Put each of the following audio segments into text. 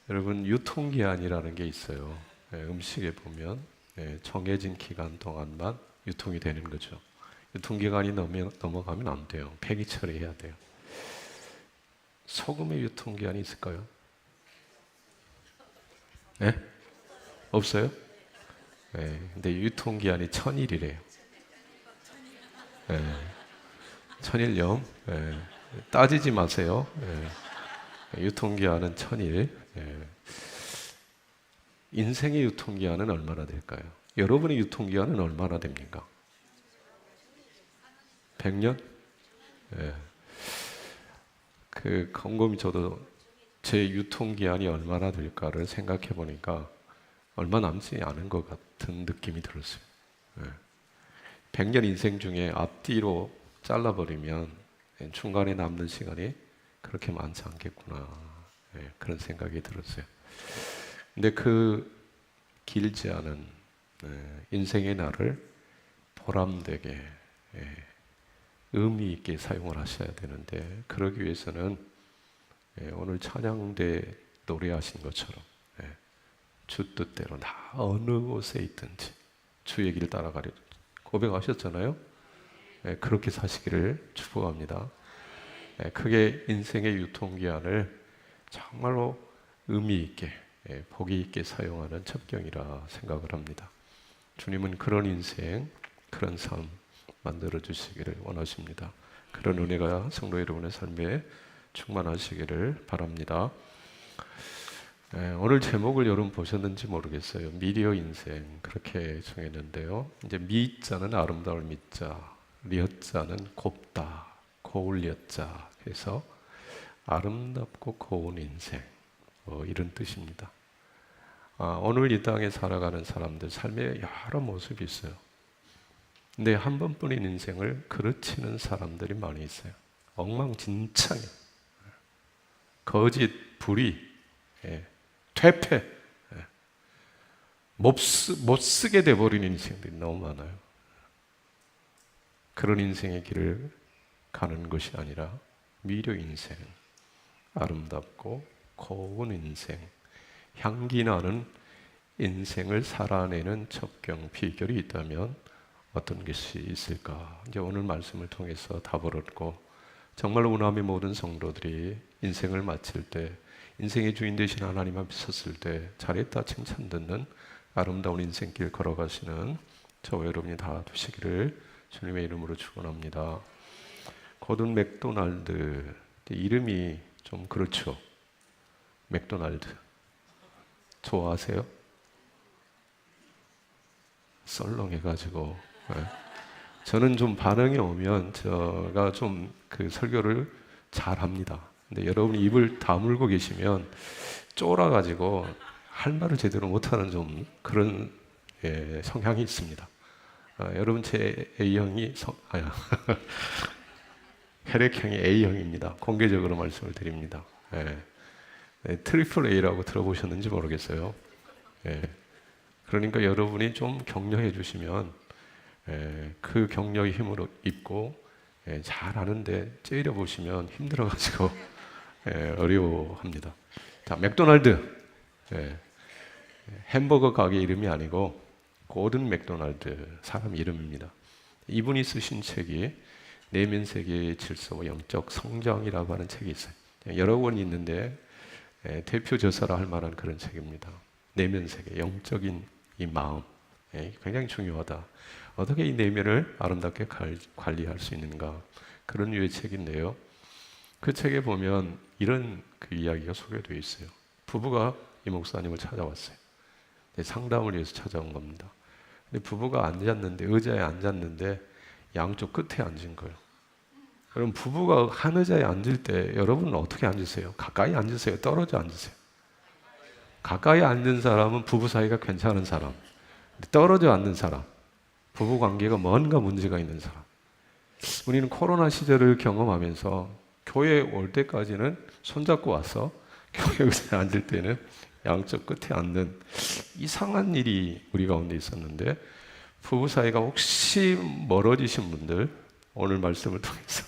여러분, 유통기한이라는 게 있어요. 음식에 보면 정해진 기간 동안만 유통이 되는 거죠. 유통기간이 넘어가면 안 돼요. 폐기 처리해야 돼요. 소금의 유통기한이 있을까요? 네? 없어요? 네. 근데 유통기한이 1000일이래요. 네. 1000일염. 네. 따지지 마세요. 네. 유통기한은 1000일. 네. 인생의 유통기한은 얼마나 될까요? 여러분의 유통기한은 얼마나 됩니까? 100년? 네. 곰곰이 저도 제 유통기한이 얼마나 될까를 생각해 보니까 얼마 남지 않은 것 같은 느낌이 들었어요. 네. 100년 인생 중에 앞뒤로 잘라버리면 중간에 남는 시간이 그렇게 많지 않겠구나. 네, 그런 생각이 들었어요. 근데 그 길지 않은 인생의 날을 보람되게 의미 있게 사용을 하셔야 되는데, 그러기 위해서는 오늘 찬양대 노래하신 것처럼 주 뜻대로 나 어느 곳에 있든지 주의 길 따라가려 고백하셨잖아요. 그렇게 사시기를 축복합니다. 크게 인생의 유통기한을 정말로 의미 있게 복이 있게 사용하는 첩경이라 생각을 합니다. 주님은 그런 인생, 그런 삶 만들어 주시기를 원하십니다. 그런 은혜가 성도 여러분의 삶에 충만하시기를 바랍니다. 오늘 제목을 여러분 보셨는지 모르겠어요. 미디어 인생 그렇게 정했는데요. 이제 미자는 아름다울 미자, 리어자는 곱다, 고울 리어자 해서 아름답고 고운 인생, 이런 뜻입니다. 오늘 이 땅에 살아가는 사람들 삶에 여러 모습이 있어요. 근데 한 번뿐인 인생을 그르치는 사람들이 많이 있어요. 엉망진창해. 거짓, 불의, 퇴폐, 못 쓰게 돼버린 인생들이 너무 많아요. 그런 인생의 길을 가는 것이 아니라 미려 인생, 아름답고 고운 인생, 향기 나는 인생을 살아내는 첩경 비결이 있다면 어떤 것이 있을까? 이제 오늘 말씀을 통해서 답을 얻고, 정말 우남의 모든 성도들이 인생을 마칠 때, 인생의 주인 되신 하나님 앞에 섰을 때 잘했다 칭찬 듣는 아름다운 인생길 걸어가시는 저와 여러분이 다 되시기를 주님의 이름으로 축원합니다. 고든 맥도날드, 이름이 좀 그렇죠. 맥도날드 좋아하세요? 썰렁해가지고 저는 좀 반응이 오면 제가 좀 그 설교를 잘합니다. 근데 여러분이 입을 다물고 계시면 쫄아가지고 할 말을 제대로 못하는 좀 그런 성향이 있습니다. 여러분 제 A형이 혈액형이 A형입니다. 공개적으로 말씀을 드립니다. 트리플 A라고 들어보셨는지 모르겠어요. 그러니까 여러분이 좀 격려해 주시면 그 격려의 힘으로 입고 잘 아는데 째려 보시면 힘들어가지고 어려워합니다. 자, 맥도날드, 햄버거 가게 이름이 아니고 고든 맥도날드 사람 이름입니다. 이분이 쓰신 책이 내면 세계의 질서와 영적 성장이라고 하는 책이 있어요. 여러 권이 있는데 대표 저서라 할 만한 그런 책입니다. 내면 세계, 영적인 이 마음, 굉장히 중요하다. 어떻게 이 내면을 아름답게 관리할 수 있는가, 그런 류의 책인데요. 그 책에 보면 이런 그 이야기가 소개되어 있어요. 부부가 이 목사님을 찾아왔어요. 상담을 위해서 찾아온 겁니다. 근데 부부가 앉았는데, 의자에 앉았는데 양쪽 끝에 앉은 거예요. 여러분, 부부가 한 의자에 앉을 때 여러분은 어떻게 앉으세요? 가까이 앉으세요? 떨어져 앉으세요? 가까이 앉는 사람은 부부 사이가 괜찮은 사람, 떨어져 앉는 사람, 부부 관계가 뭔가 문제가 있는 사람. 우리는 코로나 시절을 경험하면서 교회에 올 때까지는 손잡고 와서 교회 의자에 앉을 때는 양쪽 끝에 앉는 이상한 일이 우리 가운데 있었는데, 부부 사이가 혹시 멀어지신 분들 오늘 말씀을 통해서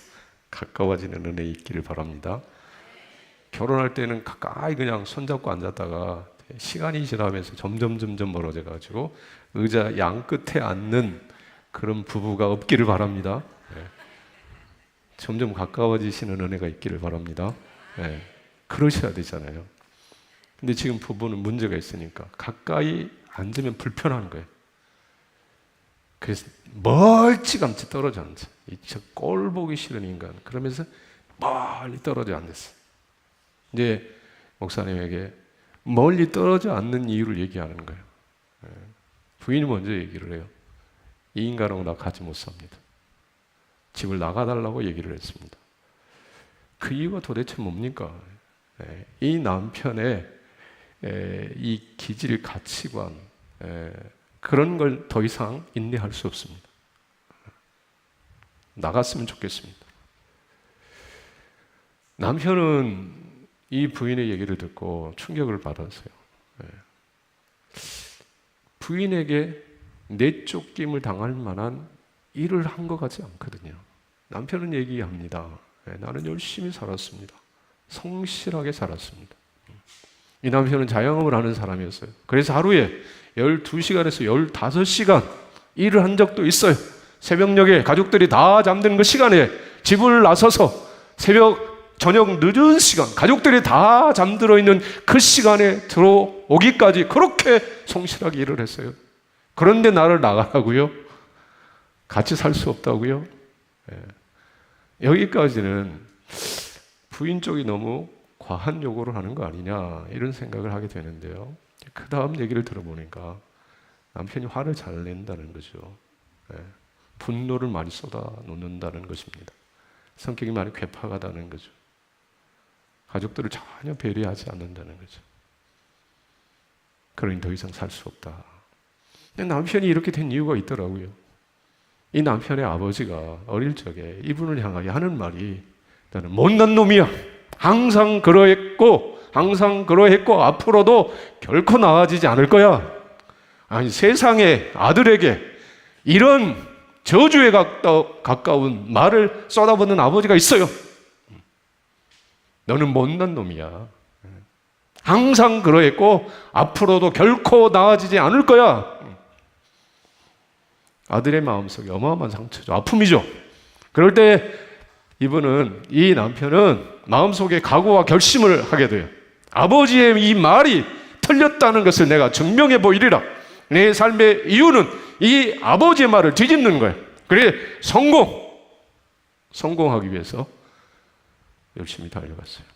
가까워지는 은혜 있기를 바랍니다. 결혼할 때는 가까이 그냥 손잡고 앉았다가 시간이 지나면서 점점 멀어져 가지고 의자 양 끝에 앉는 그런 부부가 없기를 바랍니다. 네. 점점 가까워지시는 은혜가 있기를 바랍니다. 네. 그러셔야 되잖아요. 근데 지금 부부는 문제가 있으니까 가까이 앉으면 불편한 거예요. 그래서 멀찌감치 떨어져 앉아. 저 꼴 보기 싫은 인간. 그러면서 멀리 떨어져 앉았어요. 이제 목사님에게 멀리 떨어져 앉는 이유를 얘기하는 거예요. 부인이 먼저 얘기를 해요. 이 인간하고 나 같이 못 삽니다. 집을 나가달라고 얘기를 했습니다. 그 이유가 도대체 뭡니까? 이 남편의 이 기질, 가치관, 그런 걸 더 이상 인내할 수 없습니다. 나갔으면 좋겠습니다. 남편은 이 부인의 얘기를 듣고 충격을 받았어요. 부인에게 내쫓김을 당할 만한 일을 한 것 같지 않거든요. 남편은 얘기합니다. 나는 열심히 살았습니다. 성실하게 살았습니다. 이 남편은 자영업을 하는 사람이었어요. 그래서 하루에 12시간에서 15시간 일을 한 적도 있어요. 새벽녘에 가족들이 다 잠드는 그 시간에 집을 나서서 저녁 늦은 시간, 가족들이 다 잠들어 있는 그 시간에 들어오기까지 그렇게 성실하게 일을 했어요. 그런데 나를 나가라고요? 같이 살 수 없다고요? 여기까지는 부인 쪽이 너무 과한 요구를 하는 거 아니냐 이런 생각을 하게 되는데요. 그 다음 얘기를 들어보니까 남편이 화를 잘 낸다는 거죠. 분노를 많이 쏟아놓는다는 것입니다. 성격이 많이 괴팍하다는 거죠. 가족들을 전혀 배려하지 않는다는 거죠. 그러니 더 이상 살 수 없다. 근데 남편이 이렇게 된 이유가 있더라고요. 이 남편의 아버지가 어릴 적에 이분을 향하여 하는 말이 나는 못난 놈이야. 항상 그러했고 앞으로도 결코 나아지지 않을 거야. 아니, 세상에 아들에게 이런 저주에 가까운 말을 쏟아붓는 아버지가 있어요. 너는 못난 놈이야. 항상 그러했고 앞으로도 결코 나아지지 않을 거야. 아들의 마음속에 어마어마한 상처죠. 아픔이죠. 그럴 때 이 남편은 마음속에 각오와 결심을 하게 돼요. 아버지의 이 말이 틀렸다는 것을 내가 증명해 보이리라. 내 삶의 이유는 이 아버지의 말을 뒤집는 거예요. 그래 성공하기 위해서 열심히 달려갔어요.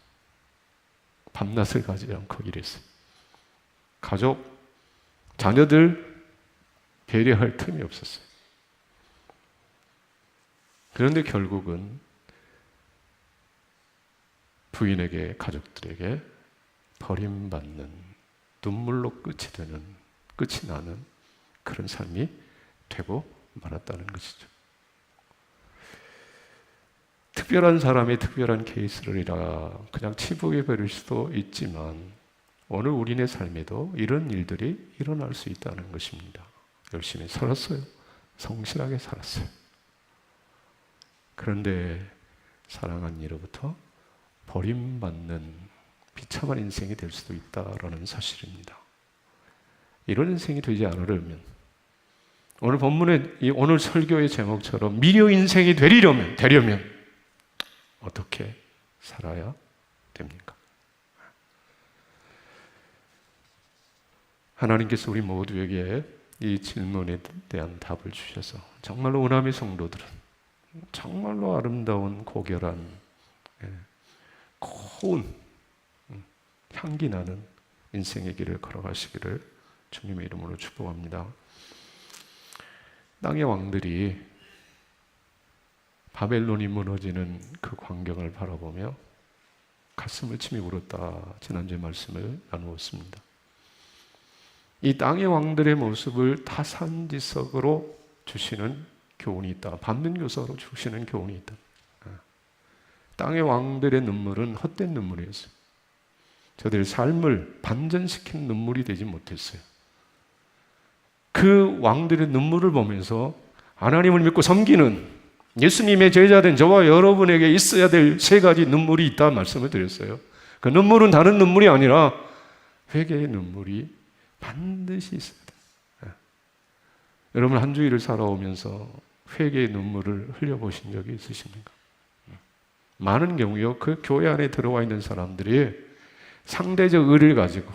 밤낮을 가지 않고 일했어요. 가족, 자녀들 배려할 틈이 없었어요. 그런데 결국은 부인에게, 가족들에게 버림받는, 눈물로 끝이 나는 그런 삶이 되고 말았다는 것이죠. 특별한 사람이 특별한 케이스를이라 그냥 치부해 버릴 수도 있지만 오늘 우리네 삶에도 이런 일들이 일어날 수 있다는 것입니다. 열심히 살았어요. 성실하게 살았어요. 그런데 사랑한 이로부터 버림받는 비참한 인생이 될 수도 있다라는 사실입니다. 이런 인생이 되지 않으려면 오늘 본문의 오늘 설교의 제목처럼 미려 인생이 되려면 어떻게 살아야 됩니까? 하나님께서 우리 모두에게 이 질문에 대한 답을 주셔서 정말로 은함의 성도들은 정말로 아름다운 고결한 고운 향기 나는 인생의 길을 걸어가시기를 주님의 이름으로 축복합니다. 땅의 왕들이 바벨론이 무너지는 그 광경을 바라보며 가슴을 치며 울었다. 지난주에 말씀을 나누었습니다. 이 땅의 왕들의 모습을 타산지석으로 주시는 교훈이 있다. 반면교사로 주시는 교훈이 있다. 땅의 왕들의 눈물은 헛된 눈물이었어요. 저들의 삶을 반전시킨 눈물이 되지 못했어요. 그 왕들의 눈물을 보면서 하나님을 믿고 섬기는 예수님의 제자된 저와 여러분에게 있어야 될 세 가지 눈물이 있다 말씀을 드렸어요. 그 눈물은 다른 눈물이 아니라 회개의 눈물이 반드시 있어야 돼요. 여러분 한 주일을 살아오면서 회개의 눈물을 흘려보신 적이 있으십니까? 많은 경우요, 그 교회 안에 들어와 있는 사람들이 상대적 의를 가지고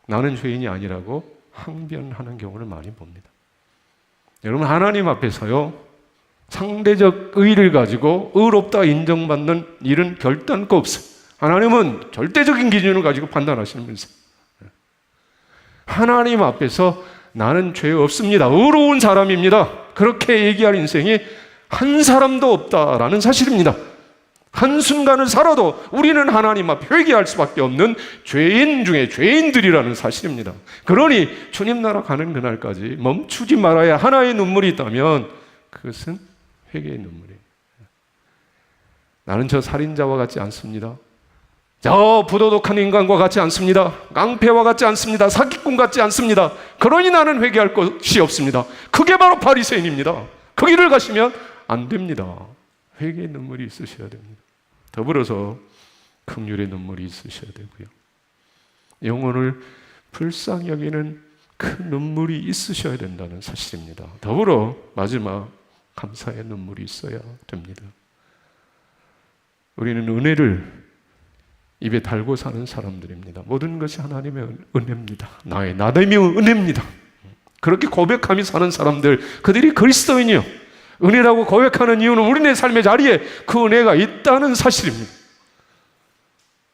나는 죄인이 아니라고 항변하는 경우를 많이 봅니다. 여러분 하나님 앞에서요, 상대적 의를 가지고 의롭다 인정받는 일은 결단코 없어요. 하나님은 절대적인 기준을 가지고 판단하시는 분이세요. 하나님 앞에서 나는 죄 없습니다, 의로운 사람입니다, 그렇게 얘기할 인생이 한 사람도 없다라는 사실입니다. 한순간을 살아도 우리는 하나님 앞에 회개할 수밖에 없는 죄인 중에 죄인들이라는 사실입니다. 그러니 주님 나라 가는 그날까지 멈추지 말아야 하나의 눈물이 있다면 그것은 회개의 눈물이에요. 나는 저 살인자와 같지 않습니다, 저 부도덕한 인간과 같지 않습니다, 깡패와 같지 않습니다, 사기꾼 같지 않습니다, 그러니 나는 회개할 것이 없습니다. 그게 바로 바리새인입니다. 그 길을 가시면 안 됩니다. 회개의 눈물이 있으셔야 됩니다. 더불어서 긍휼의 눈물이 있으셔야 되고요, 영혼을 불쌍히 여기는 그 눈물이 있으셔야 된다는 사실입니다. 더불어 마지막 감사의 눈물이 있어야 됩니다. 우리는 은혜를 입에 달고 사는 사람들입니다. 모든 것이 하나님의 은혜입니다. 나의 나됨이 은혜입니다. 그렇게 고백하며 사는 사람들, 그들이 그리스도인이요, 은혜라고 고백하는 이유는 우리네 삶의 자리에 그 은혜가 있다는 사실입니다.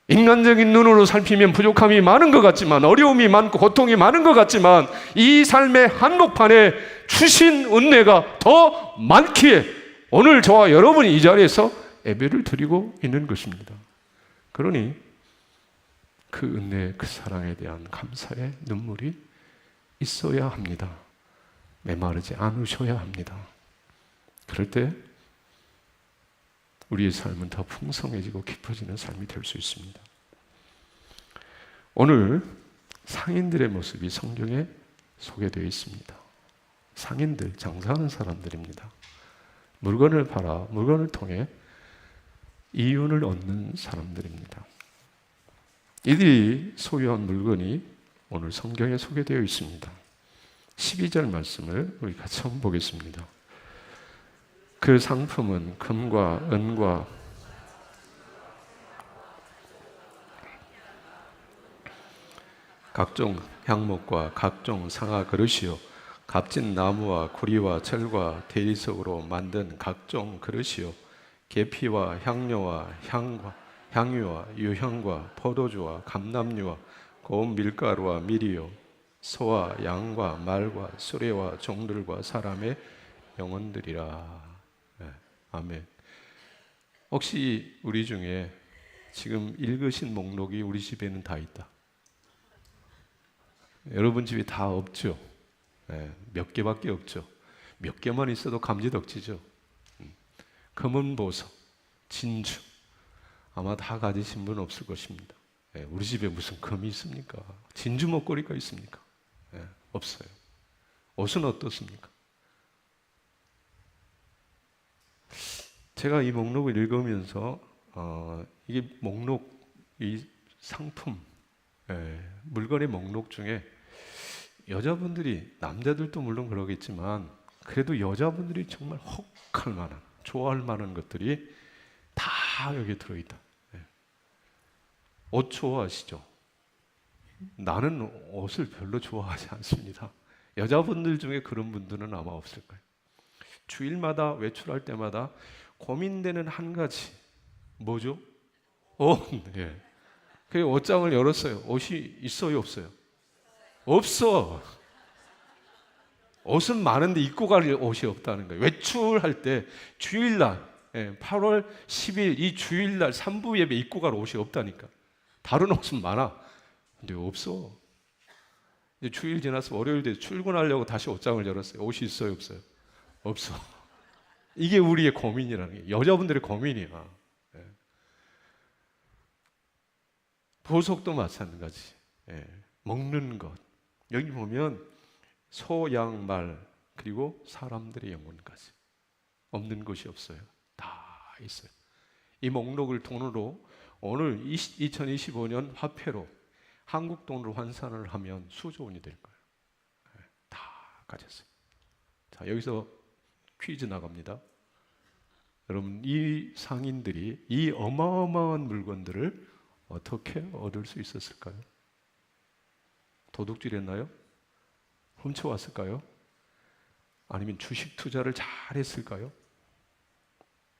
인간적인 눈으로 살피면 부족함이 많은 것 같지만, 어려움이 많고 고통이 많은 것 같지만, 이 삶의 한복판에 주신 은혜가 더 많기에 오늘 저와 여러분이 이 자리에서 예배를 드리고 있는 것입니다. 그러니 그 은혜, 그 사랑에 대한 감사의 눈물이 있어야 합니다. 메마르지 않으셔야 합니다. 그럴 때 우리의 삶은 더 풍성해지고 깊어지는 삶이 될 수 있습니다. 오늘 상인들의 모습이 성경에 소개되어 있습니다. 상인들, 장사하는 사람들입니다. 물건을 팔아 물건을 통해 이윤을 얻는 사람들입니다. 이들이 소유한 물건이 오늘 성경에 소개되어 있습니다. 12절 말씀을 우리 같이 한번 보겠습니다. 그 상품은 금과 은과 각종 향목과 각종 상아 그릇이요, 값진 나무와 구리와 철과 대리석으로 만든 각종 그릇이요, 계피와 향료와 향유와 유향과 포도주와 감람류와 고운 밀가루와 밀이요, 소와 양과 말과 수레와 종들과 사람의 영혼들이라. 네, 아멘. 혹시 우리 중에 지금 읽으신 목록이 우리 집에는 다 있다? 여러분 집에 다 없죠? 네, 몇 개밖에 없죠? 몇 개만 있어도 감지덕지죠? 금은보석, 진주 아마 다 가지신 분 없을 것입니다. 네, 우리 집에 무슨 금이 있습니까? 진주 목걸이가 있습니까? 네, 없어요. 옷은 어떻습니까? 제가 이 목록을 읽으면서 이게 목록, 이 상품, 물건의 목록 중에 여자분들이, 남자들도 물론 그러겠지만 그래도 여자분들이 정말 혹할 만한, 좋아할 만한 것들이 다 여기에 들어있다. 옷 좋아하시죠? 나는 옷을 별로 좋아하지 않습니다. 여자분들 중에 그런 분들은 아마 없을 거예요. 주일마다 외출할 때마다 고민되는 한 가지, 뭐죠? 옷. 예. 그 옷장을 열었어요. 옷이 있어요, 없어요? 없어. 옷은 많은데 입고 갈 옷이 없다는 거예요. 외출할 때 주일날, 8월 10일 이 주일날 3부 예배 입고 갈 옷이 없다니까. 다른 옷은 많아. 근데 없어. 이제 주일 지나서 월요일 돼 출근하려고 다시 옷장을 열었어요. 옷이 있어요, 없어요? 없어. 이게 우리의 고민이라는 게, 여자분들의 고민이야. 보석도 마찬가지. 먹는 것. 여기 보면 소, 양, 말, 그리고 사람들의 영혼까지 없는 것이 없어요. 다 있어요. 이 목록을 통으로 오늘 2025년 화폐로 한국 돈으로 환산을 하면 수조 원이 될 거예요. 다 가졌어요. 자, 여기서 퀴즈 나갑니다. 여러분, 이 상인들이 이 어마어마한 물건들을 어떻게 얻을 수 있었을까요? 도둑질했나요? 훔쳐왔을까요? 아니면 주식 투자를 잘했을까요?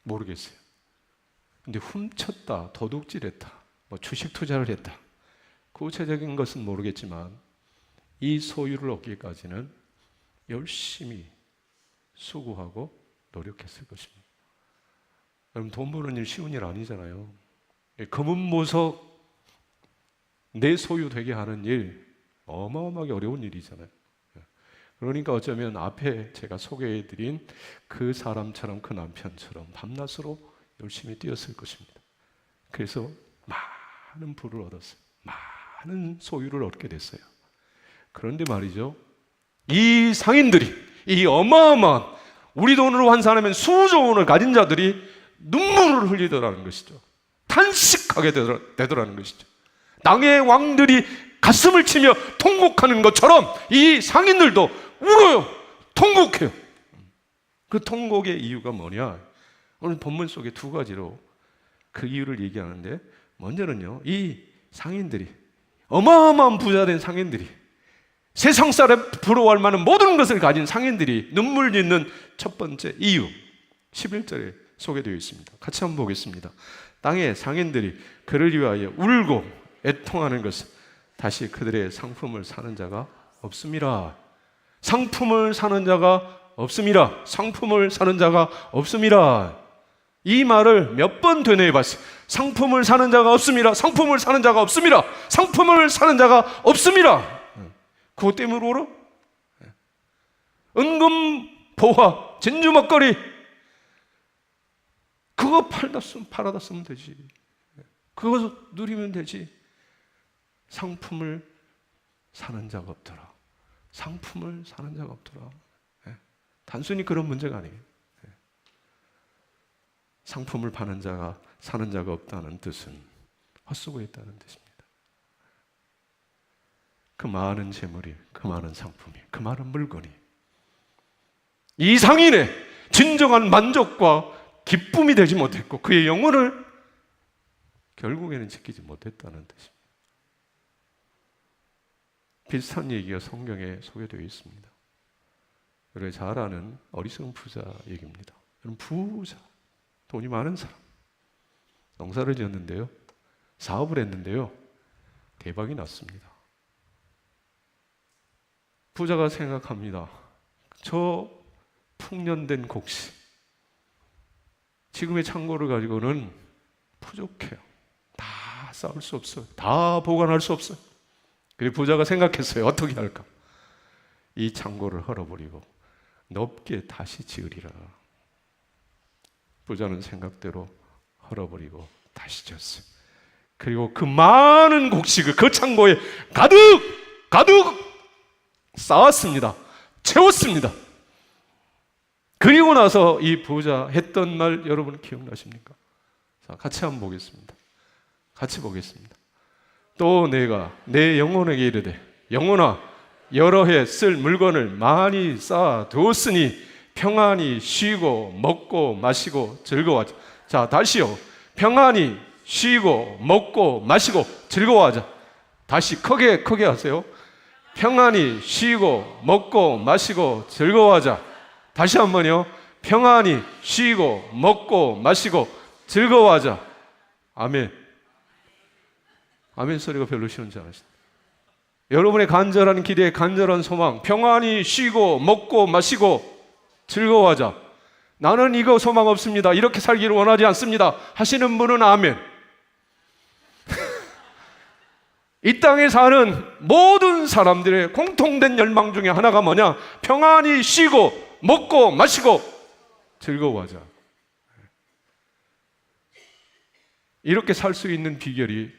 모르겠어요. 근데 훔쳤다, 도둑질했다, 주식 투자를 했다, 구체적인 것은 모르겠지만 이 소유를 얻기까지는 열심히 수고하고 노력했을 것입니다. 여러분, 돈 버는 일 쉬운 일 아니잖아요. 검은 보석 내 소유 되게 하는 일 어마어마하게 어려운 일이잖아요. 그러니까 어쩌면 앞에 제가 소개해드린 그 사람처럼, 그 남편처럼 밤낮으로 열심히 뛰었을 것입니다. 그래서 많은 부를 얻었어요. 많은 소유를 얻게 됐어요. 그런데 말이죠, 이 상인들이, 이 어마어마한 우리 돈으로 환산하면 수조 원을 가진 자들이 눈물을 흘리더라는 것이죠. 탄식하게 되더라는 것이죠. 땅의 왕들이 가슴을 치며 통곡하는 것처럼 이 상인들도 울어요. 통곡해요. 그 통곡의 이유가 뭐냐? 오늘 본문 속에 두 가지로 그 이유를 얘기하는데, 먼저는요, 이 상인들이, 어마어마한 부자된 상인들이, 세상 사람 부러워할 만한 모든 것을 가진 상인들이 눈물 짓는 첫 번째 이유, 11절에 소개되어 있습니다. 같이 한번 보겠습니다. 땅의 상인들이 그를 위하여 울고 애통하는 것은 다시 그들의 상품을 사는 자가 없음이라. 상품을 사는 자가 없음이라. 상품을 사는 자가 없음이라. 이 말을 몇 번 되뇌어 봤어요. 상품을 사는 자가 없음이라. 상품을 사는 자가 없음이라. 상품을 사는 자가 없음이라. 그것 때문에 울어? 은금, 보화, 진주 먹거리, 그거 팔아다 쓰면 되지. 그거 누리면 되지. 상품을 사는 자가 없더라. 상품을 사는 자가 없더라. 단순히 그런 문제가 아니에요. 상품을 파는 자가, 사는 자가 없다는 뜻은 헛수고했다는 뜻입니다. 그 많은 재물이, 그 많은 상품이, 그 많은 물건이 이 상인의 진정한 만족과 기쁨이 되지 못했고 그의 영혼을 결국에는 지키지 못했다는 뜻입니다. 비슷한 얘기가 성경에 소개되어 있습니다. 여러분 잘 아는 어리석은 부자 얘기입니다. 여러분, 부자, 돈이 많은 사람, 농사를 지었는데요, 사업을 했는데요, 대박이 났습니다. 부자가 생각합니다. 저 풍년된 곡식, 지금의 창고를 가지고는 부족해요. 다 쌓을 수 없어요. 다 보관할 수 없어요. 그리고 부자가 생각했어요. 어떻게 할까? 이 창고를 헐어버리고 넓게 다시 지으리라. 부자는 생각대로 헐어버리고 다시 지었어요. 그리고 그 많은 곡식을 그 창고에 가득 쌓았습니다. 채웠습니다. 그리고 나서 이 부자 했던 말 여러분 기억나십니까? 자, 같이 한번 보겠습니다. 같이 보겠습니다. 또 내가 내 영혼에게 이르되, 영혼아, 여러 해 쓸 물건을 많이 쌓아 두었으니 평안히 쉬고 먹고 마시고 즐거워하자. 자, 다시요. 평안히 쉬고 먹고 마시고 즐거워하자. 다시 크게 하세요. 평안히 쉬고 먹고 마시고 즐거워하자. 다시 한번요. 평안히 쉬고 먹고 마시고 즐거워하자. 아멘. 아멘 소리가 별로 시원치 않으십니다. 여러분의 간절한 기대, 간절한 소망, 평안히 쉬고 먹고 마시고 즐거워하자. 나는 이거 소망 없습니다, 이렇게 살기를 원하지 않습니다 하시는 분은 아멘. 이 땅에 사는 모든 사람들의 공통된 열망 중에 하나가 뭐냐? 평안히 쉬고 먹고 마시고 즐거워하자. 이렇게 살 수 있는 비결이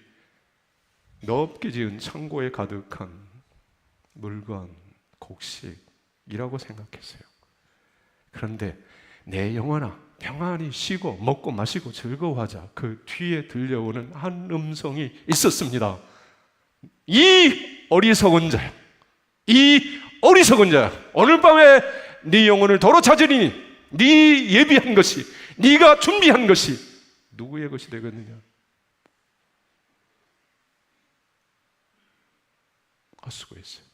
넓게 지은 창고에 가득한 물건, 곡식이라고 생각했어요. 그런데 내 영혼아, 평안히 쉬고 먹고 마시고 즐거워하자. 그 뒤에 들려오는 한 음성이 있었습니다. 이 어리석은 자야, 이 어리석은 자야, 오늘 밤에 네 영혼을 도로 찾으리니 네 예비한 것이, 네가 준비한 것이 누구의 것이 되겠느냐? 헛수고했어요.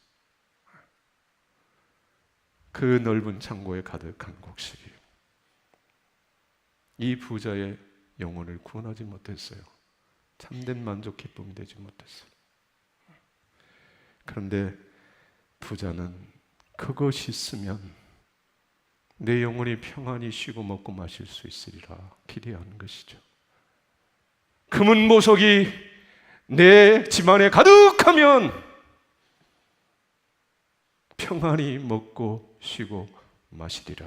그 넓은 창고에 가득한 곡식이 이 부자의 영혼을 구원하지 못했어요. 참된 만족 기쁨이 되지 못했어요. 그런데 부자는 그것이 있으면 내 영혼이 평안히 쉬고 먹고 마실 수 있으리라 기대하는 것이죠. 금은 보석이 내 집안에 가득하면 평안히 먹고 쉬고 마시리라.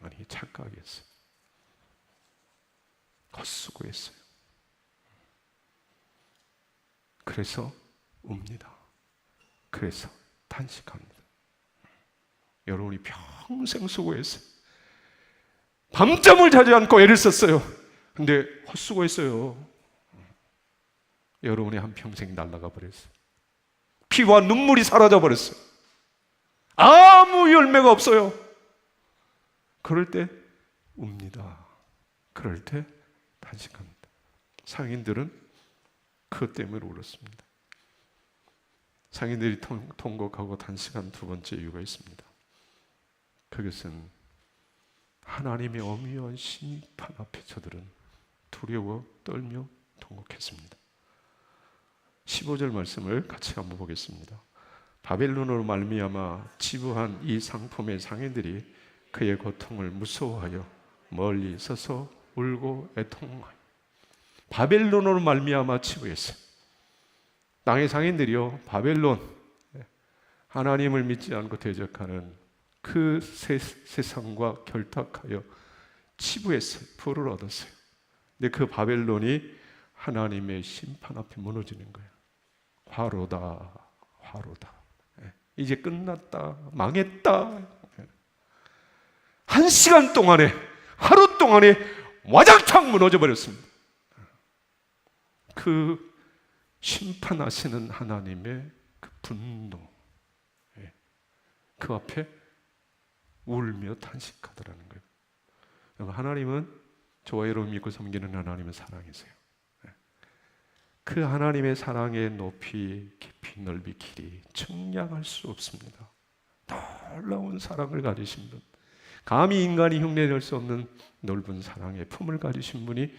아니, 착각했어요. 헛수고했어요. 그래서 웁니다. 그래서 탄식합니다. 여러분이 평생 수고했어요. 밤잠을 자지 않고 애를 썼어요. 근데 헛수고했어요. 여러분의 한평생이 날아가 버렸어요. 피와 눈물이 사라져 버렸어요. 아무 열매가 없어요. 그럴 때 웁니다. 그럴 때 탄식합니다. 상인들은 그것 때문에 울었습니다. 상인들이 통곡하고 탄식한 두 번째 이유가 있습니다. 그것은 하나님의 엄위한 심판 앞에 저들은 두려워 떨며 통곡했습니다. 15절 말씀을 같이 한번 보겠습니다. 바벨론으로 말미암아 지부한 이 상품의 상인들이 그의 고통을 무서워하여 멀리 서서 울고 애통하여. 바벨론으로 말미암아 치부했어요. 땅의 상인들이요, 바벨론, 하나님을 믿지 않고 대적하는 그 세상과 결탁하여 치부했어요. 불을 얻었어요. 근데 그 바벨론이 하나님의 심판 앞에 무너지는 거예요. 화로다, 화로다. 이제 끝났다, 망했다. 한 시간 동안에, 하루 동안에 와장창 무너져 버렸습니다. 그 심판하시는 하나님의 그 분노, 그 앞에 울며 탄식하더라는 거예요. 하나님은, 저와 여러분 믿고 섬기는 하나님은 사랑이세요. 그 하나님의 사랑의 높이, 깊이, 넓이, 길이 측량할 수 없습니다. 놀라운 사랑을 가지신 분, 감히 인간이 흉내낼 수 없는 넓은 사랑의 품을 가지신 분이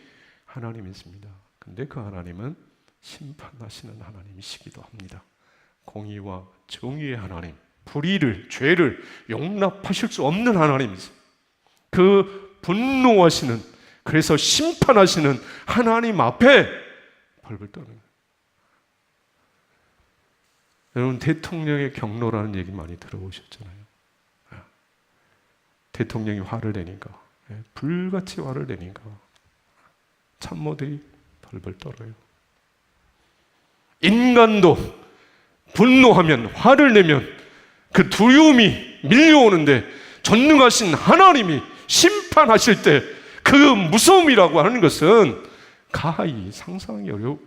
하나님이십니다. 근데 그 하나님은 심판하시는 하나님이시기도 합니다. 공의와 정의의 하나님, 불의를, 죄를 용납하실 수 없는 하나님이세요. 그 분노하시는, 그래서 심판하시는 하나님 앞에 벌벌 떠는 거예요. 여러분, 대통령의 경로라는 얘기 많이 들어보셨잖아요. 대통령이 화를 내니까, 불같이 화를 내니까 참모들이 벌벌 떨어요. 인간도 분노하면, 화를 내면 그 두려움이 밀려오는데 전능하신 하나님이 심판하실 때 그 무서움이라고 하는 것은 가히 상상이 어려워.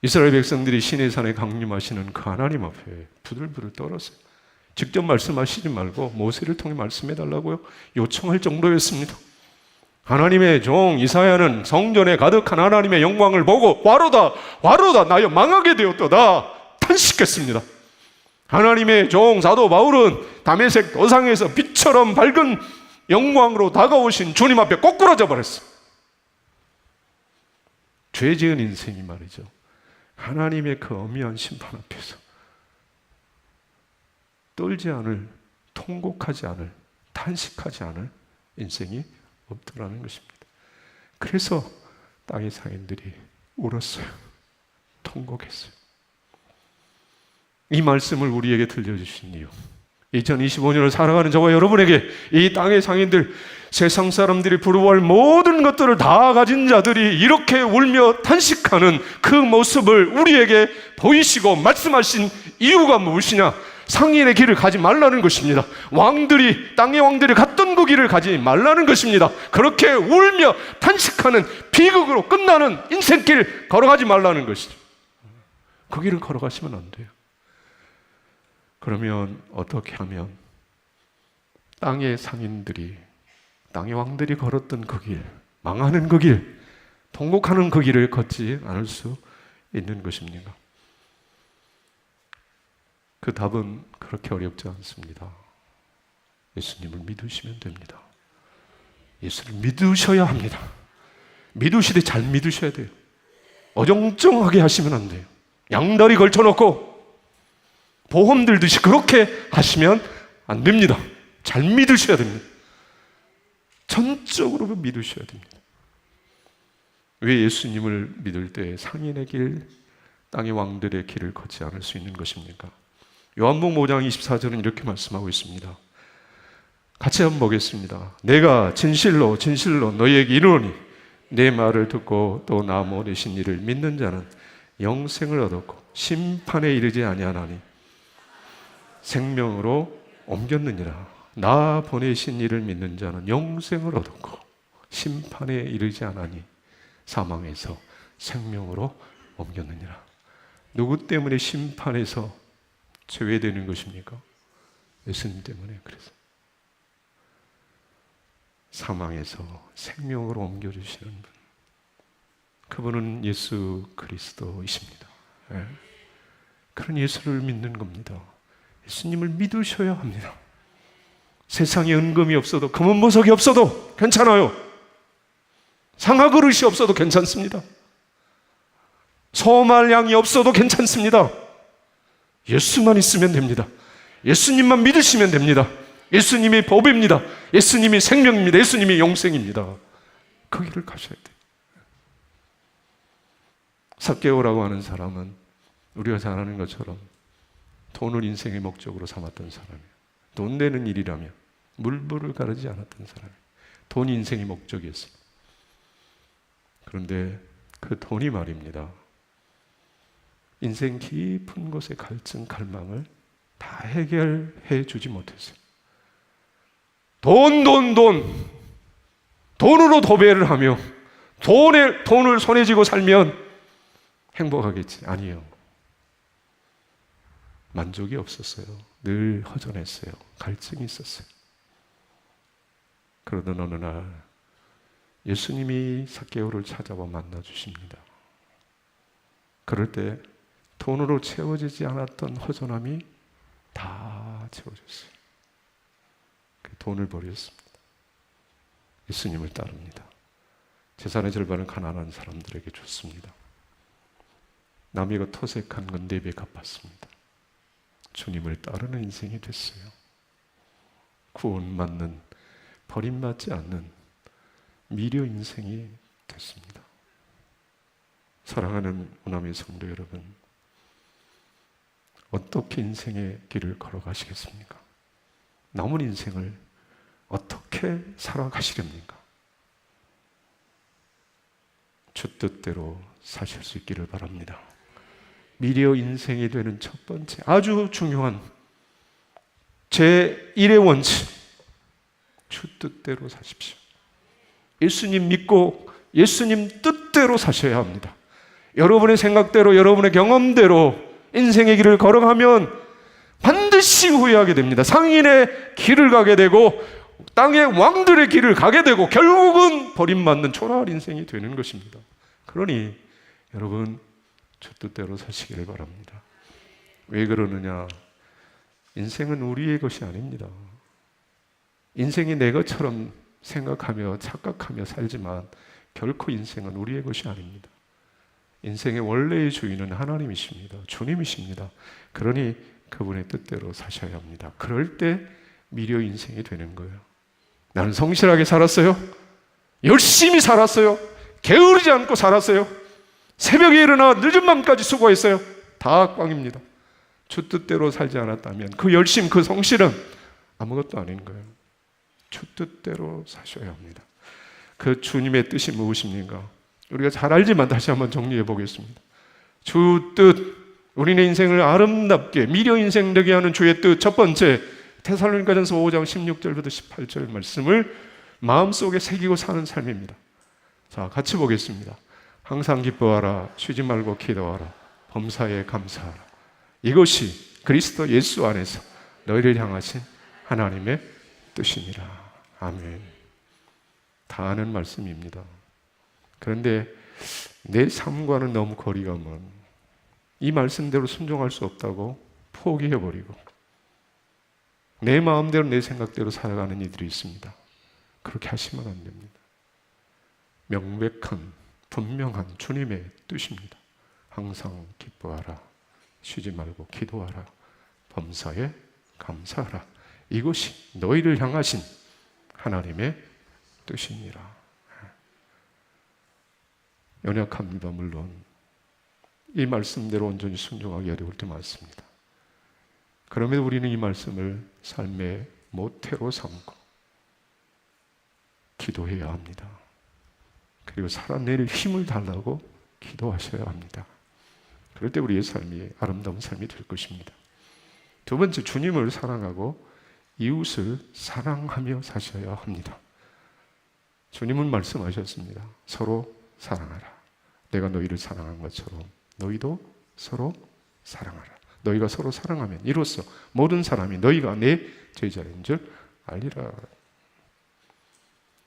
이스라엘 백성들이 시내산에 강림하시는 그 하나님 앞에 부들부들 떨었어요. 직접 말씀하시지 말고 모세를 통해 말씀해달라고요 요청할 정도였습니다. 하나님의 종 이사야는 성전에 가득한 하나님의 영광을 보고 화로다, 화로다, 나여 망하게 되었도다 탄식했습니다. 하나님의 종 사도 바울은 다메섹 도상에서 빛처럼 밝은 영광으로 다가오신 주님 앞에 꼬꾸라져 버렸어요. 죄 지은 인생이 말이죠, 하나님의 그 엄미한 심판 앞에서 떨지 않을, 통곡하지 않을, 탄식하지 않을 인생이 없더라는 것입니다. 그래서 땅의 상인들이 울었어요. 통곡했어요. 이 말씀을 우리에게 들려주신 이유, 2025년을 살아가는 저와 여러분에게 이 땅의 상인들, 세상 사람들이 부러워할 모든 것들을 다 가진 자들이 이렇게 울며 탄식하는 그 모습을 우리에게 보이시고 말씀하신 이유가 무엇이냐? 상인의 길을 가지 말라는 것입니다. 땅의 왕들이 갔던 그 길을 가지 말라는 것입니다. 그렇게 울며 탄식하는 비극으로 끝나는 인생길 걸어가지 말라는 것이죠. 그 길을 걸어가시면 안 돼요. 그러면 어떻게 하면 땅의 상인들이, 땅의 왕들이 걸었던 그 길, 망하는 그 길, 통곡하는 그 길을 걷지 않을 수 있는 것입니까? 그 답은 그렇게 어렵지 않습니다. 예수님을 믿으시면 됩니다. 예수를 믿으셔야 합니다. 믿으시되 잘 믿으셔야 돼요. 어정쩡하게 하시면 안 돼요. 양다리 걸쳐놓고 보험 들듯이 그렇게 하시면 안 됩니다. 잘 믿으셔야 됩니다. 전적으로 믿으셔야 됩니다. 왜 예수님을 믿을 때 상인의 길, 땅의 왕들의 길을 걷지 않을 수 있는 것입니까? 요한복음 5장 24절은 이렇게 말씀하고 있습니다. 같이 한번 보겠습니다. 내가 진실로 진실로 너희에게 이르노니 내 말을 듣고 또 나 보내신 이를 믿는 자는 영생을 얻었고 심판에 이르지 아니하나니 생명으로 옮겼느니라. 나 보내신 이를 믿는 자는 영생을 얻었고 심판에 이르지 않으니 사망에서 생명으로 옮겼느니라. 누구 때문에 심판에서 제외되는 것입니까? 예수님 때문에. 그래서 사망에서 생명으로 옮겨주시는 분, 그분은 예수 그리스도이십니다. 네. 그런 예수를 믿는 겁니다. 예수님을 믿으셔야 합니다. 세상에 은금이 없어도, 금은보석이 없어도 괜찮아요. 상하그릇이 없어도 괜찮습니다. 소말 양이 없어도 괜찮습니다. 예수만 있으면 됩니다. 예수님만 믿으시면 됩니다. 예수님이 법입니다. 예수님이 생명입니다. 예수님이 영생입니다. 그 길을 가셔야 돼요. 삭개오라고 하는 사람은 우리가 잘 아는 것처럼 돈을 인생의 목적으로 삼았던 사람이에요. 돈 되는 일이라면 물불을 가르지 않았던 사람이에요. 돈이 인생의 목적이었어요. 그런데 그 돈이 말입니다, 인생 깊은 곳의 갈증, 갈망을 다 해결해 주지 못했어요. 돈으로 도배를 하며 돈을 손에 쥐고 살면 행복하겠지. 아니요. 만족이 없었어요. 늘 허전했어요. 갈증이 있었어요. 그러던 어느 날 예수님이 삭개오를 찾아와 만나 주십니다. 그럴 때 돈으로 채워지지 않았던 허전함이 다 채워졌어요. 그 돈을 버렸습니다. 예수님을 따릅니다. 재산의 절반을 가난한 사람들에게 줬습니다. 남이가 토색한 건 4배 갚았습니다. 주님을 따르는 인생이 됐어요. 구원받는, 버림받지 않는 미려 인생이 됐습니다. 사랑하는 우남의 성도 여러분, 어떻게 인생의 길을 걸어가시겠습니까? 남은 인생을 어떻게 살아가시렵니까? 주 뜻대로 사실 수 있기를 바랍니다. 미래 인생이 되는 첫 번째 아주 중요한 제1의 원칙, 주 뜻대로 사십시오. 예수님 믿고 예수님 뜻대로 사셔야 합니다. 여러분의 생각대로, 여러분의 경험대로 인생의 길을 걸어가면 반드시 후회하게 됩니다. 상인의 길을 가게 되고 땅의 왕들의 길을 가게 되고 결국은 버림받는 초라한 인생이 되는 것입니다. 그러니 여러분 주 뜻대로 사시기를 바랍니다. 왜 그러느냐? 인생은 우리의 것이 아닙니다. 인생이 내 것처럼 생각하며 착각하며 살지만 결코 인생은 우리의 것이 아닙니다. 인생의 원래의 주인은 하나님이십니다. 주님이십니다. 그러니 그분의 뜻대로 사셔야 합니다. 그럴 때 미려 인생이 되는 거예요. 나는 성실하게 살았어요. 열심히 살았어요. 게으르지 않고 살았어요. 새벽에 일어나 늦은 밤까지 수고했어요. 다 꽝입니다. 주 뜻대로 살지 않았다면 그 열심, 그 성실은 아무것도 아닌 거예요. 주 뜻대로 사셔야 합니다. 그 주님의 뜻이 무엇입니까? 우리가 잘 알지만 다시 한번 정리해 보겠습니다. 주 뜻, 우리네 인생을 아름답게 미려 인생 되게 하는 주의 뜻 첫 번째, 데살로니가전서 5장 16절부터 18절 말씀을 마음속에 새기고 사는 삶입니다. 자, 같이 보겠습니다. 항상 기뻐하라, 쉬지 말고 기도하라, 범사에 감사하라. 이것이 그리스도 예수 안에서 너희를 향하신 하나님의 뜻이니라. 아멘. 다 아는 말씀입니다. 그런데 내 삶과는 너무 거리가 먼, 이 말씀대로 순종할 수 없다고 포기해버리고 내 마음대로 내 생각대로 살아가는 이들이 있습니다. 그렇게 하시면 안 됩니다. 명백한 분명한 주님의 뜻입니다. 항상 기뻐하라, 쉬지 말고 기도하라, 범사에 감사하라. 이것이 너희를 향하신 하나님의 뜻이니라. 연약합니다. 물론 이 말씀대로 온전히 순종하기 어려울 때 많습니다. 그럼에도 우리는 이 말씀을 삶의 모태로 삼고 기도해야 합니다. 그리고 살아낼 힘을 달라고 기도하셔야 합니다. 그럴 때 우리의 삶이 아름다운 삶이 될 것입니다. 두 번째, 주님을 사랑하고 이웃을 사랑하며 사셔야 합니다. 주님은 말씀하셨습니다. 서로 사랑하라. 내가 너희를 사랑한 것처럼 너희도 서로 사랑하라. 너희가 서로 사랑하면 이로써 모든 사람이 너희가 내 제자인 줄 알리라.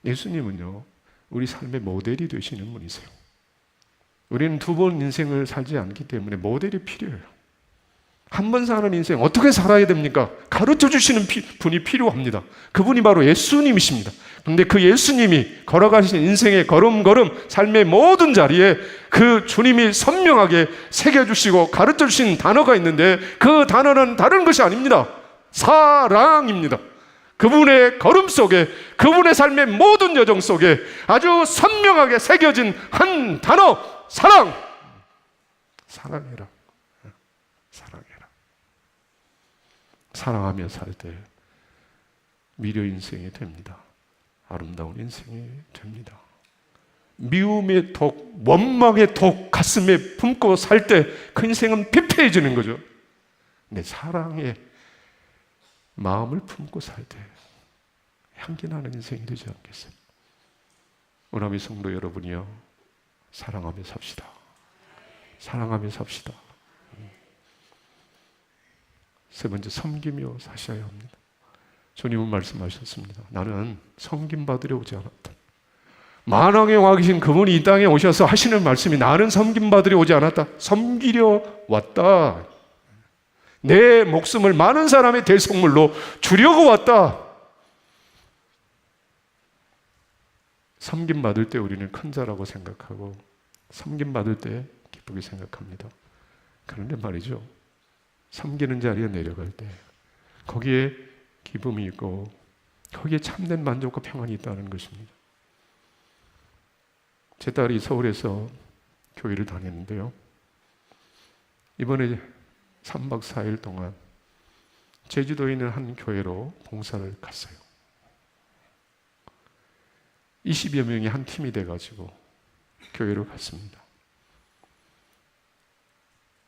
예수님은요, 우리 삶의 모델이 되시는 분이세요. 우리는 두 번 인생을 살지 않기 때문에 모델이 필요해요. 한 번 사는 인생 어떻게 살아야 됩니까? 가르쳐 주시는 분이 필요합니다. 그분이 바로 예수님이십니다. 그런데 그 예수님이 걸어가신 인생의 걸음걸음 삶의 모든 자리에 그 주님이 선명하게 새겨주시고 가르쳐 주신 단어가 있는데 그 단어는 다른 것이 아닙니다. 사랑입니다. 그분의 걸음 속에, 그분의 삶의 모든 여정 속에 아주 선명하게 새겨진 한 단어, 사랑. 사랑해라. 사랑해라. 사랑하며 살 때 미려 인생이 됩니다. 아름다운 인생이 됩니다. 미움의 독, 원망의 독 가슴에 품고 살 때 그 인생은 피폐해지는 거죠. 내 사랑의 마음을 품고 살 때 향기나는 인생이 되지 않겠어요? 우리 성도 여러분이요, 사랑하며 삽시다. 사랑하며 삽시다. 세 번째, 섬기며 사셔야 합니다. 주님은 말씀하셨습니다. 나는 섬김받으려 오지 않았다. 만왕의 왕이신 그분이 이 땅에 오셔서 하시는 말씀이 나는 섬김받으려 오지 않았다. 섬기려 왔다. 내 목숨을 많은 사람의 대속물로 주려고 왔다. 섬김받을 때 우리는 큰 자라고 생각하고 섬김받을 때 기쁘게 생각합니다. 그런데 말이죠, 섬기는 자리에 내려갈 때 거기에 기쁨이 있고 거기에 참된 만족과 평안이 있다는 것입니다. 제 딸이 서울에서 교회를 다녔는데요, 이번에 3박 4일 동안 제주도에 있는 한 교회로 봉사를 갔어요. 20여 명이 한 팀이 돼가지고 교회로 갔습니다.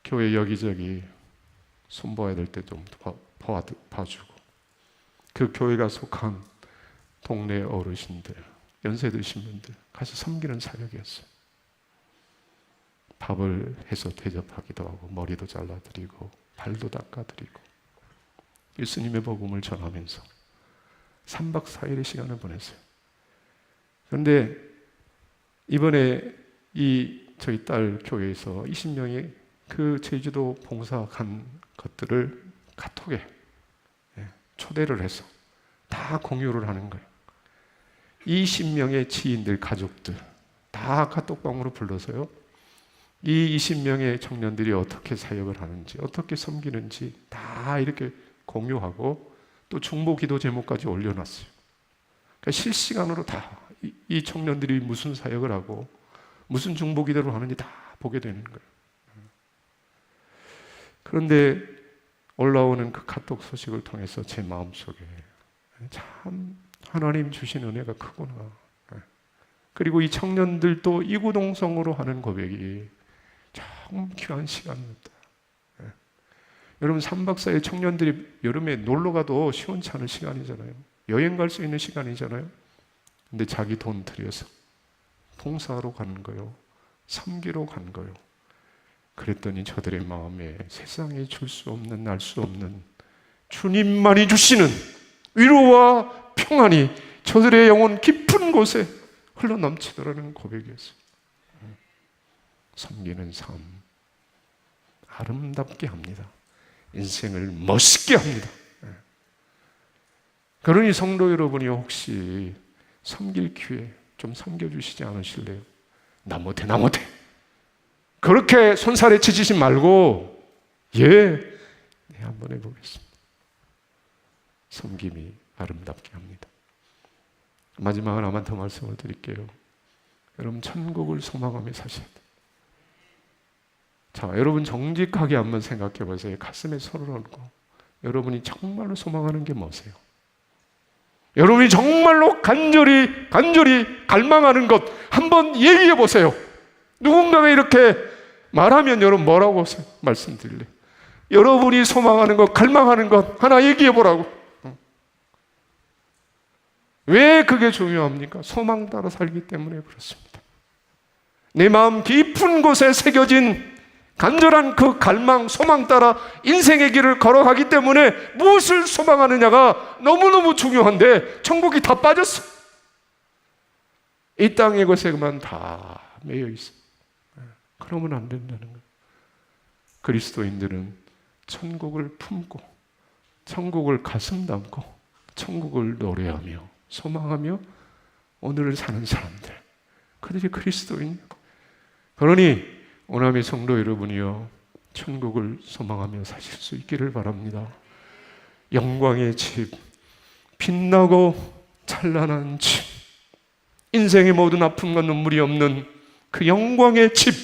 교회 여기저기 손봐야 될 때 좀 봐주고, 그 교회가 속한 동네 어르신들, 연세 드신 분들 가서 섬기는 사역이었어요. 밥을 해서 대접하기도 하고 머리도 잘라드리고 발도 닦아드리고 예수님의 복음을 전하면서 3박 4일의 시간을 보냈어요. 그런데 이번에 저희 딸 교회에서 20명이 그 제주도 봉사 간 것들을 카톡에 초대를 해서 다 공유를 하는 거예요. 20명의 지인들, 가족들 다 카톡방으로 불러서요, 이 20명의 청년들이 어떻게 사역을 하는지, 어떻게 섬기는지 다 이렇게 공유하고 또 중보 기도 제목까지 올려놨어요. 그러니까 실시간으로 다 이 청년들이 무슨 사역을 하고 무슨 중보 기도를 하는지 다 보게 되는 거예요. 그런데 올라오는 그 카톡 소식을 통해서 제 마음속에 참 하나님 주신 은혜가 크구나. 그리고 이 청년들도 이구동성으로 하는 고백이 참 귀한 시간이었다. 여러분 3박 4일 청년들이 여름에 놀러 가도 시원치 않은 시간이잖아요. 여행 갈 수 있는 시간이잖아요. 근데 자기 돈 들여서 봉사하러 가는 거요. 섬기러 간 거요. 그랬더니 저들의 마음에 세상에 줄 수 없는, 알 수 없는 주님만이 주시는 위로와 평안이 저들의 영혼 깊은 곳에 흘러넘치더라는 고백이었어요. 섬기는 삶 아름답게 합니다. 인생을 멋있게 합니다. 그러니 성도 여러분이 혹시 섬길 기회 좀 섬겨주시지 않으실래요? 나 못해 그렇게 손살에 치시지 말고 네, 한번 해보겠습니다. 섬김이 아름답게 합니다. 마지막으로 하나만 더 말씀을 드릴게요. 여러분 천국을 소망하며 사셔야 돼요. 자, 여러분 정직하게 한번 생각해 보세요. 가슴에 손을 얹고 여러분이 정말로 소망하는 게 뭐세요? 여러분이 정말로 간절히 갈망하는 것 한번 얘기해 보세요. 누군가가 이렇게 말하면 여러분 뭐라고 말씀드릴래요? 여러분이 소망하는 것, 갈망하는 것 하나 얘기해 보라고. 왜 그게 중요합니까? 소망 따라 살기 때문에 그렇습니다. 내 마음 깊은 곳에 새겨진 간절한 그 갈망, 소망 따라 인생의 길을 걸어가기 때문에 무엇을 소망하느냐가 너무너무 중요한데 천국이 다 빠졌어. 이 땅의 것에만 다 매여 있어. 그러면 안 된다는 거예요. 그리스도인들은 천국을 품고 천국을 가슴 담고 천국을 노래하며 소망하며 오늘을 사는 사람들, 그들이 그리스도인. 그러니 오남의 성도 여러분이요, 천국을 소망하며 사실 수 있기를 바랍니다. 영광의 집, 빛나고 찬란한 집, 인생의 모든 아픔과 눈물이 없는 그 영광의 집,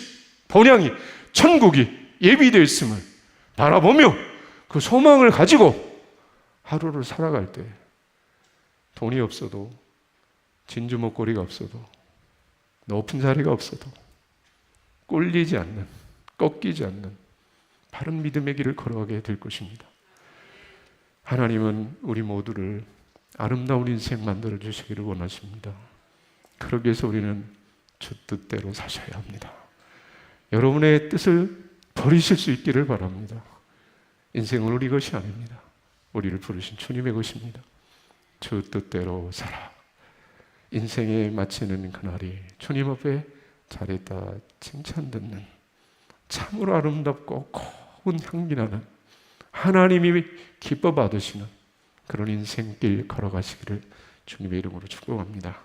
본향이 천국이 예비되어 있음을 바라보며 그 소망을 가지고 하루를 살아갈 때 돈이 없어도, 진주 목걸이가 없어도, 높은 자리가 없어도 꼴리지 않는, 꺾이지 않는 바른 믿음의 길을 걸어가게 될 것입니다. 하나님은 우리 모두를 아름다운 인생 만들어 주시기를 원하십니다. 그러기 위해서 우리는 주 뜻대로 사셔야 합니다. 여러분의 뜻을 버리실 수 있기를 바랍니다. 인생은 우리 것이 아닙니다. 우리를 부르신 주님의 것입니다. 주 뜻대로 살아. 인생에 마치는 그날이 주님 앞에 잘했다 칭찬 듣는 참으로 아름답고 고운 향기나는 하나님이 기뻐 받으시는 그런 인생길 걸어가시기를 주님의 이름으로 축복합니다.